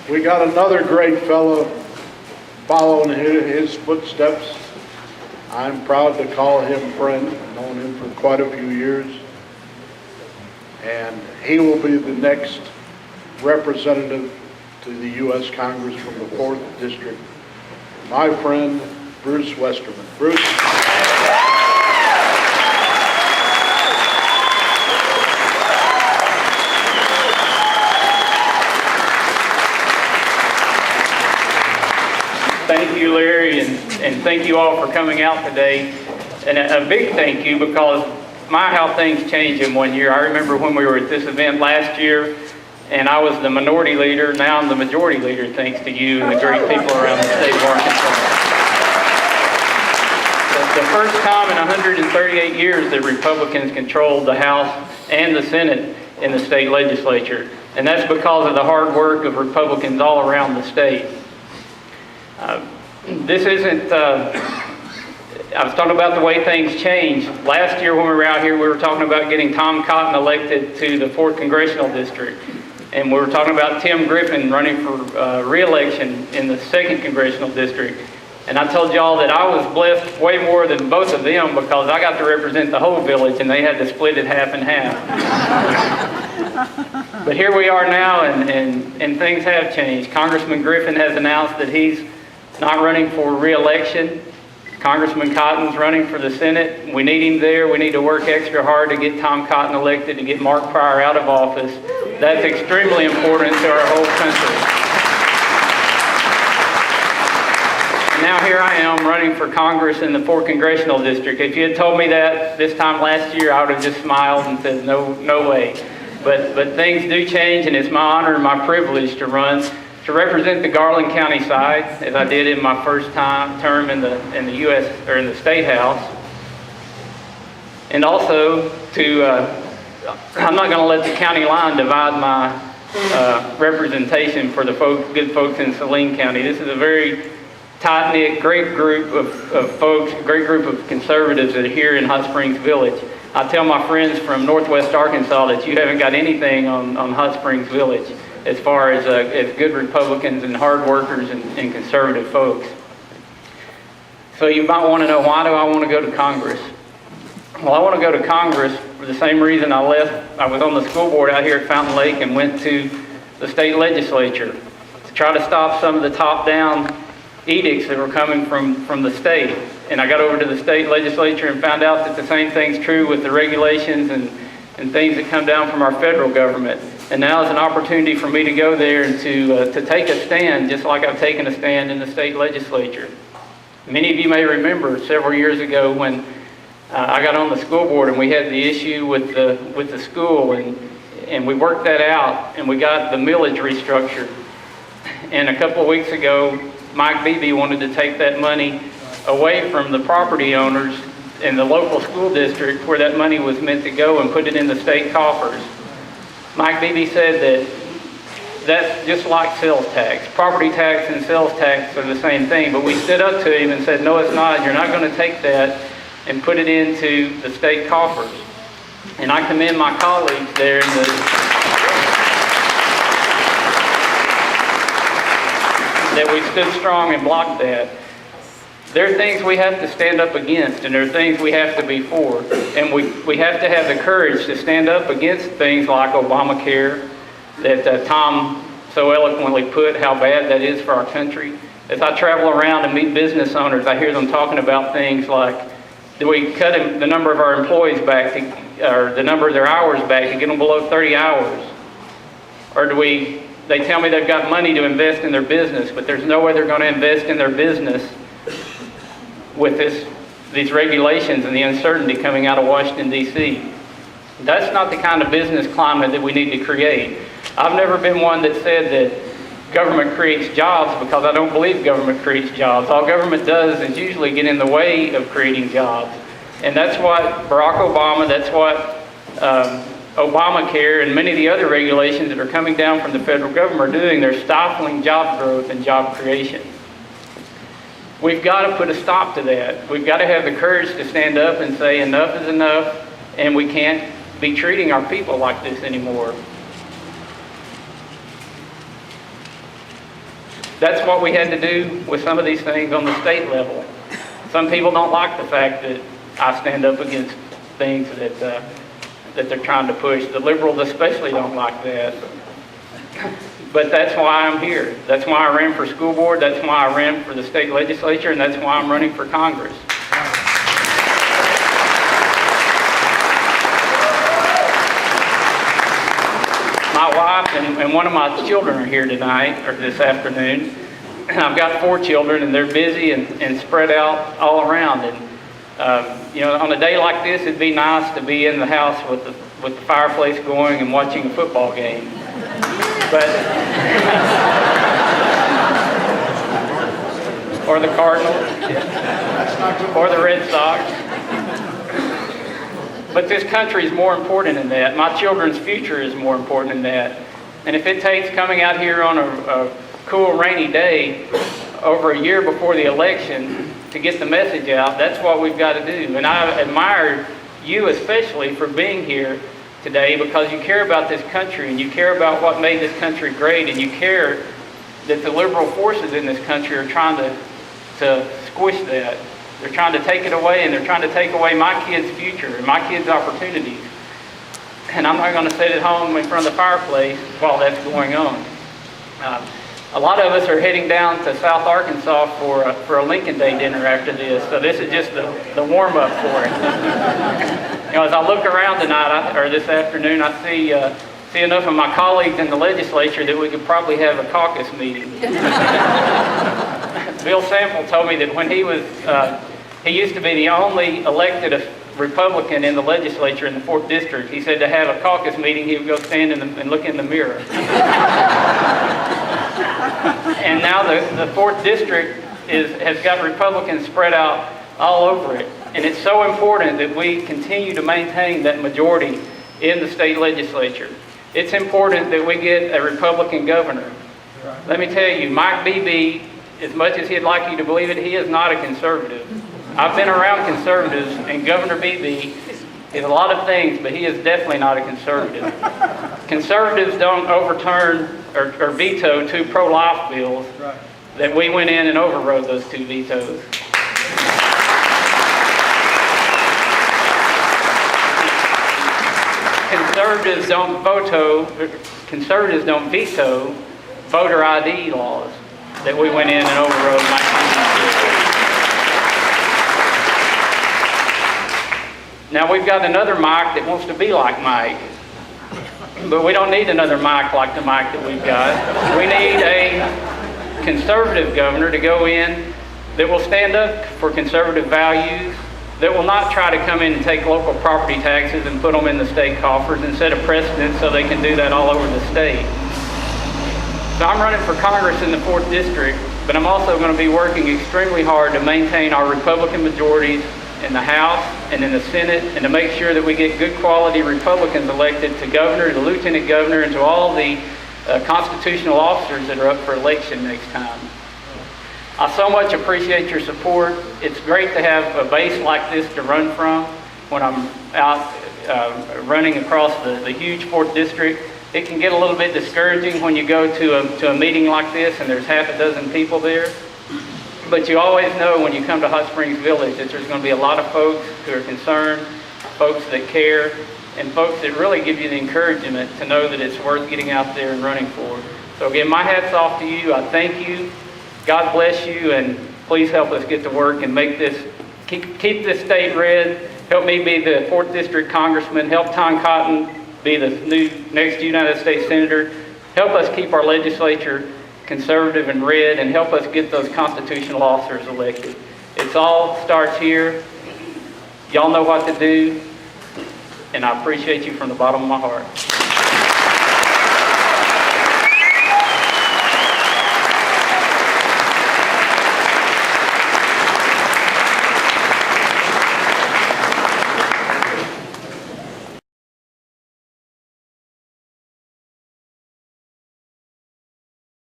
We got another great fellow following his footsteps. I'm proud to call him friend. I've known him for quite a few years. And he will be the next representative to the U.S. Congress from the 4th District. My friend, Bruce Westerman. Bruce. Thank you, Larry, and thank you all for coming out today. And a big thank you, because how things change in 1 year. I remember when we were at this event last year, and I was the minority leader. Now I'm the majority leader, thanks to you and the great people around the state of Arkansas. The first time in 138 years that Republicans controlled the House and the Senate in the state legislature. And that's because of the hard work of Republicans all around the state. This isn't, I was talking about the way things change. Last year when we were out here, we were talking about getting Tom Cotton elected to the 4th Congressional District. And we were talking about Tim Griffin running for re-election in the 2nd Congressional District. And I told y'all that I was blessed way more than both of them, because I got to represent the whole village and they had to split it half and half. But here we are now, and things have changed. Congressman Griffin has announced that he's not running for re-election. Congressman Cotton's running for the Senate. We need him there. We need to work extra hard to get Tom Cotton elected, to get Mark Pryor out of office. That's extremely important to our whole country. Now here I am running for Congress in the 4th Congressional District. If you had told me that this time last year, I would have just smiled and said, no way. But things do change, and it's my honor and my privilege to run to represent the Garland County side, as I did in my first term in the U.S. or in the State House, and also to I'm not going to let the county line divide my representation for the good folks in Saline County. This is a very tight-knit, great group of folks, a great group of conservatives that are here in Hot Springs Village. I tell my friends from Northwest Arkansas that you haven't got anything on Hot Springs Village as far as good Republicans and hard workers and conservative folks. So you might want to know, why do I want to go to Congress? Well, I want to go to Congress for the same reason I left. I was on the school board out here at Fountain Lake and went to the state legislature to try to stop some of the top-down edicts that were coming from the state. And I got over to the state legislature and found out that the same thing's true with the regulations and things that come down from our federal government. And now is an opportunity for me to go there and to take a stand, just like I've taken a stand in the state legislature. Many of you may remember several years ago when I got on the school board and we had the issue with the school, and we worked that out and we got the millage restructured. And a couple of weeks ago, Mike Beebe wanted to take that money away from the property owners in the local school district where that money was meant to go and put it in the state coffers. Mike Beebe said that that's just like sales tax. Property tax and sales tax are the same thing, but we stood up to him and said, no, it's not. You're not going to take that and put it into the state coffers. And I commend my colleagues there that we stood strong and blocked that. There are things we have to stand up against, and there are things we have to be for. And we have to have the courage to stand up against things like Obamacare, that Tom so eloquently put how bad that is for our country. As I travel around and meet business owners, I hear them talking about things like, do we cut the number of our employees back, or the number of their hours back to get them below 30 hours? Or they tell me they've got money to invest in their business, but there's no way they're going to invest in their business with these regulations and the uncertainty coming out of Washington, D.C. That's not the kind of business climate that we need to create. I've never been one that said that government creates jobs, because I don't believe government creates jobs. All government does is usually get in the way of creating jobs. And that's what Barack Obama, that's what Obamacare and many of the other regulations that are coming down from the federal government are doing. They're stifling job growth and job creation. We've got to put a stop to that. We've got to have the courage to stand up and say enough is enough, and we can't be treating our people like this anymore. That's what we had to do with some of these things on the state level. Some people don't like the fact that I stand up against things that they're trying to push. The liberals especially don't like that. But that's why I'm here. That's why I ran for school board. That's why I ran for the state legislature, and that's why I'm running for Congress. My wife and one of my children are here tonight, or this afternoon. I've got 4 children, and they're busy and spread out all around. And on a day like this, it'd be nice to be in the house with the fireplace going and watching a football game. But or the Cardinals, or the Red Sox. But this country is more important than that. My children's future is more important than that. And if it takes coming out here on a cool, rainy day over a year before the election to get the message out, that's what we've got to do. And I admire you especially for being here today, because you care about this country and you care about what made this country great, and you care that the liberal forces in this country are trying to squish that. They're trying to take it away, and they're trying to take away my kids' future and my kids' opportunities. And I'm not going to sit at home in front of the fireplace while that's going on. A lot of us are heading down to South Arkansas for a Lincoln Day dinner after this, so this is just the warm-up for it. As I look around tonight, or this afternoon, I see enough of my colleagues in the legislature that we could probably have a caucus meeting. Bill Sample told me that when he used to be the only elected Republican in the legislature in the 4th District. He said to have a caucus meeting, he would go stand and look in the mirror. And now the 4th District has got Republicans spread out all over it. And it's so important that we continue to maintain that majority in the state legislature. It's important that we get a Republican governor. Let me tell you, Mike Beebe, as much as he'd like you to believe it, he is not a conservative. I've been around conservatives, and Governor Beebe is a lot of things, but he is definitely not a conservative. Conservatives don't overturn or veto 2 pro-life bills that we went in and overrode those 2 vetoes. Conservatives don't veto voter ID laws that we went in and overrode in 1992. Now we've got another Mike that wants to be like Mike, but we don't need another Mike like the Mike that we've got. We need a conservative governor to go in that will stand up for conservative values, that will not try to come in and take local property taxes and put them in the state coffers and set a precedent so they can do that all over the state. So I'm running for Congress in the 4th District, but I'm also going to be working extremely hard to maintain our Republican majorities in the House and in the Senate, and to make sure that we get good quality Republicans elected to governor, to lieutenant governor, and to all the constitutional officers that are up for election next time. I so much appreciate your support. It's great to have a base like this to run from when I'm out running across the huge 4th District. It can get a little bit discouraging when you go to a meeting like this and there's half a dozen people there. But you always know when you come to Hot Springs Village that there's going to be a lot of folks who are concerned, folks that care, and folks that really give you the encouragement to know that it's worth getting out there and running for. So again, my hat's off to you. I thank you. God bless you, and please help us get to work and make this, keep this state red. Help me be the 4th District Congressman. Help Tom Cotton be the next United States Senator. Help us keep our legislature conservative and red, and help us get those constitutional officers elected. It all starts here. Y'all know what to do, and I appreciate you from the bottom of my heart.